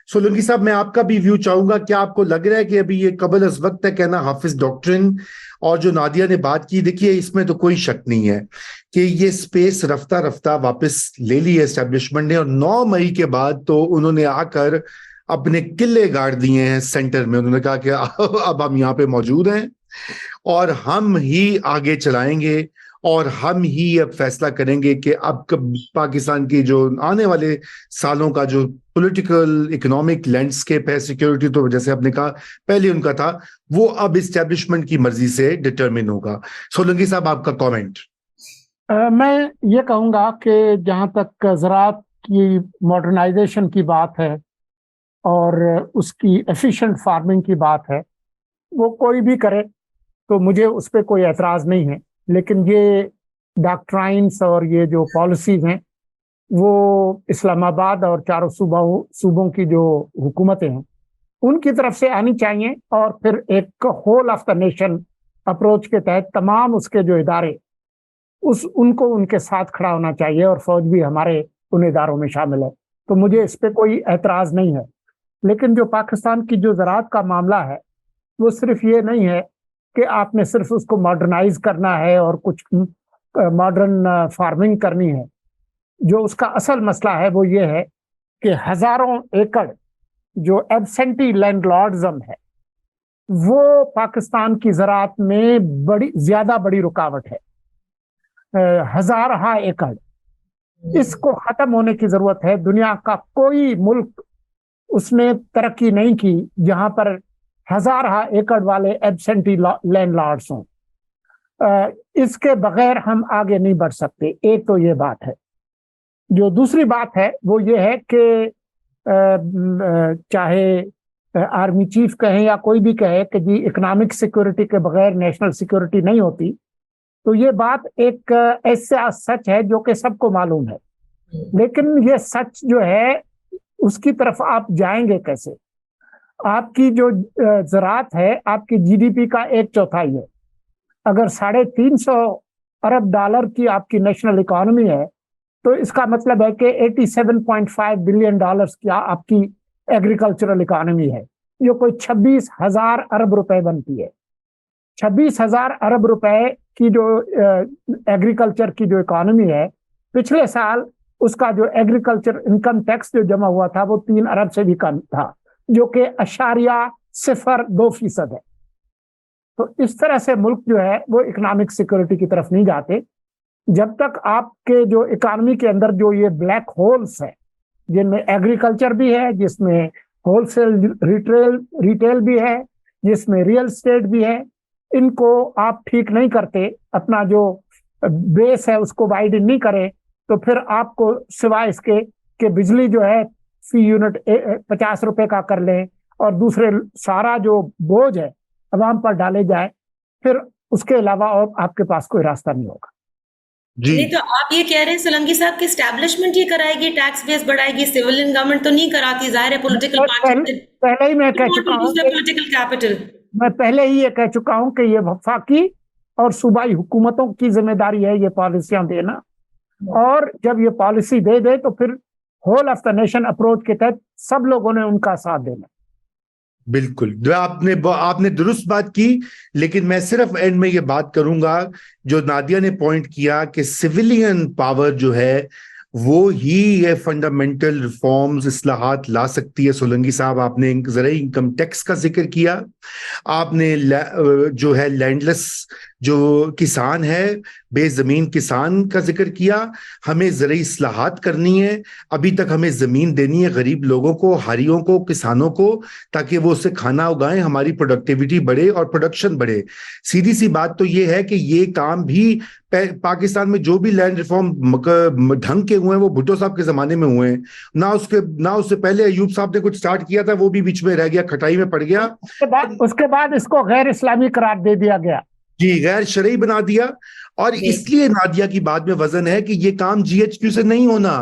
سولنگی صاحب میں آپ کا بھی ویو چاہوں گا. کیا آپ کو لگ رہا ہے کہ ابھی یہ قبل از وقت ہے کہنا حافظ ڈاکٹرن اور جو نادیہ نے بات کی, دیکھیے اس میں تو کوئی شک نہیں ہے کہ یہ سپیس رفتہ رفتہ واپس لے لی ہے اسٹیبلشمنٹ نے, اور 9 مئی کے بعد تو انہوں نے آ کر اپنے قلعے گاڑ دیے ہیں سینٹر میں. انہوں نے کہا کہ اب ہم یہاں پہ موجود ہیں اور ہم ہی آگے چلائیں گے اور ہم ہی اب فیصلہ کریں گے کہ اب پاکستان کی جو آنے والے سالوں کا جو پولیٹیکل اکنامک لینڈسکیپ ہے, سیکیورٹی تو جیسے آپ نے کہا پہلے ان کا تھا, وہ اب اسٹیبلشمنٹ کی مرضی سے ڈٹرمن ہوگا. سولنگی صاحب آپ کا کامنٹ. میں یہ کہوں گا کہ جہاں تک زراعت کی ماڈرنائزیشن کی بات ہے اور اس کی ایفیشینٹ فارمنگ کی بات ہے, وہ کوئی بھی کرے تو مجھے اس پہ کوئی اعتراض نہیں ہے. لیکن یہ ڈاکٹرائنس اور یہ جو پالیسیز ہیں وہ اسلام آباد اور چاروں صوبوں کی جو حکومتیں ہیں ان کی طرف سے آنی چاہیے, اور پھر ایک whole of the nation approach کے تحت تمام اس کے جو ادارے ان کو ان کے ساتھ کھڑا ہونا چاہیے, اور فوج بھی ہمارے ان اداروں میں شامل ہے. تو مجھے اس پہ کوئی اعتراض نہیں ہے. لیکن جو پاکستان کی جو زراعت کا معاملہ ہے وہ صرف یہ نہیں ہے کہ آپ نے صرف اس کو ماڈرنائز کرنا ہے اور کچھ ماڈرن فارمنگ کرنی ہے. جو اس کا اصل مسئلہ ہے وہ یہ ہے کہ ہزاروں ایکڑ جو ایبسینٹی لینڈ لارڈزم ہے وہ پاکستان کی زراعت میں زیادہ بڑی رکاوٹ ہے. ہزارہ ایکڑ, اس کو ختم ہونے کی ضرورت ہے. دنیا کا کوئی ملک اس نے ترقی نہیں کی جہاں پر ہزارہ ایکڑ والے ایبسینٹی لینڈ لارڈز ہوں. اس کے بغیر ہم آگے نہیں بڑھ سکتے. ایک تو یہ بات ہے. جو دوسری بات ہے وہ یہ ہے کہ چاہے آرمی چیف کہیں یا کوئی بھی کہے کہ جی اکنامک سیکورٹی کے بغیر نیشنل سیکورٹی نہیں ہوتی, تو یہ بات ایک ایسا سچ ہے جو کہ سب کو معلوم ہے. لیکن یہ سچ جو ہے اس کی طرف آپ جائیں گے کیسے؟ آپ کی جو زراعت ہے آپ کی جی ڈی پی کا 1/4 ہے. اگر $350 ارب کی آپ کی نیشنل اکانومی ہے تو اس کا مطلب ہے کہ $87.5 بلین کی آپ کی ایگریکلچرل اکانومی ہے, جو کوئی 26,000 ارب روپے بنتی ہے. 26,000 ارب روپے کی جو ایگریکلچر کی جو اکانومی ہے, پچھلے سال اس کا جو ایگریکلچر انکم ٹیکس جو جمع ہوا تھا وہ 3 ارب سے بھی کم تھا, جو کہ 0.02% ہے. تو اس طرح سے ملک جو ہے وہ اکنامک سیکورٹی کی طرف نہیں جاتے جب تک آپ کے جو اکانومی کے اندر جو یہ بلیک ہولز ہیں جن میں ایگریکلچر بھی ہے, جس میں ہول سیل ریٹیل بھی ہے, جس میں ریئل اسٹیٹ بھی ہے, ان کو آپ ٹھیک نہیں کرتے, اپنا جو بیس ہے اس کو وائڈن نہیں کرے, تو پھر آپ کو سوائے اس کے کہ بجلی جو ہے فی یونٹ 50 روپے کا کر لیں اور دوسرے سارا جو بوجھ ہے عوام پر ڈالے جائے, پھر اس کے علاوہ اور آپ کے پاس کوئی راستہ نہیں ہوگا. نہیں تو آپ یہ کہہ رہے ہیں سولنگی صاحب کہ اسٹیبلشمنٹ ہی کرائے گی, ٹیکس بیس بڑھائے گی, سیولین گورنمنٹ تو نہیں کراتی, ظاہر ہے پولیٹیکل پارٹی پہلے ہی میں کہہ چکا ہوں پولیٹیکل کیپٹل. میں پہلے ہی یہ کہہ چکا ہوں کہ یہ وفاقی اور صوبائی حکومتوں کی ذمہ داری ہے یہ پالیسیاں دینا, اور جب یہ پالیسی دے تو پھر whole of the nation approach کے تحت سب لوگوں نے ان کا ساتھ دینا. بالکل آپ نے درست بات کی, لیکن میں صرف اینڈ میں یہ بات کروں گا جو نادیہ نے پوائنٹ کیا کہ سویلین پاور جو ہے وہ ہی یہ فنڈامنٹل ریفارمز اصلاحات لا سکتی ہے. سولنگی صاحب آپ نے زرعی انکم ٹیکس کا ذکر کیا, آپ نے جو ہے لینڈ لیس جو کسان ہے, بے زمین کسان کا ذکر کیا. ہمیں زرعی اصلاحات کرنی ہے, ابھی تک ہمیں زمین دینی ہے غریب لوگوں کو, ہاریوں کو, کسانوں کو, تاکہ وہ اسے کھانا اگائیں, ہماری پروڈکٹیوٹی بڑھے اور پروڈکشن بڑھے. سیدھی سی بات تو یہ ہے کہ یہ کام بھی پاکستان میں جو بھی لینڈ ریفارم ڈھنگ کے ہوئے ہیں وہ بھٹو صاحب کے زمانے میں ہوئے ہیں, نہ اس سے پہلے ایوب صاحب نے کچھ سٹارٹ کیا تھا, وہ بھی بیچ میں رہ گیا, کھٹائی میں پڑ گیا. اس کے بعد اس کو غیر اسلامی قرار دے دیا گیا, جی غیر شرعی بنا دیا. اور اس لیے نادیہ کی بات میں وزن ہے کہ یہ کام جی ایچ کیو سے نہیں ہونا.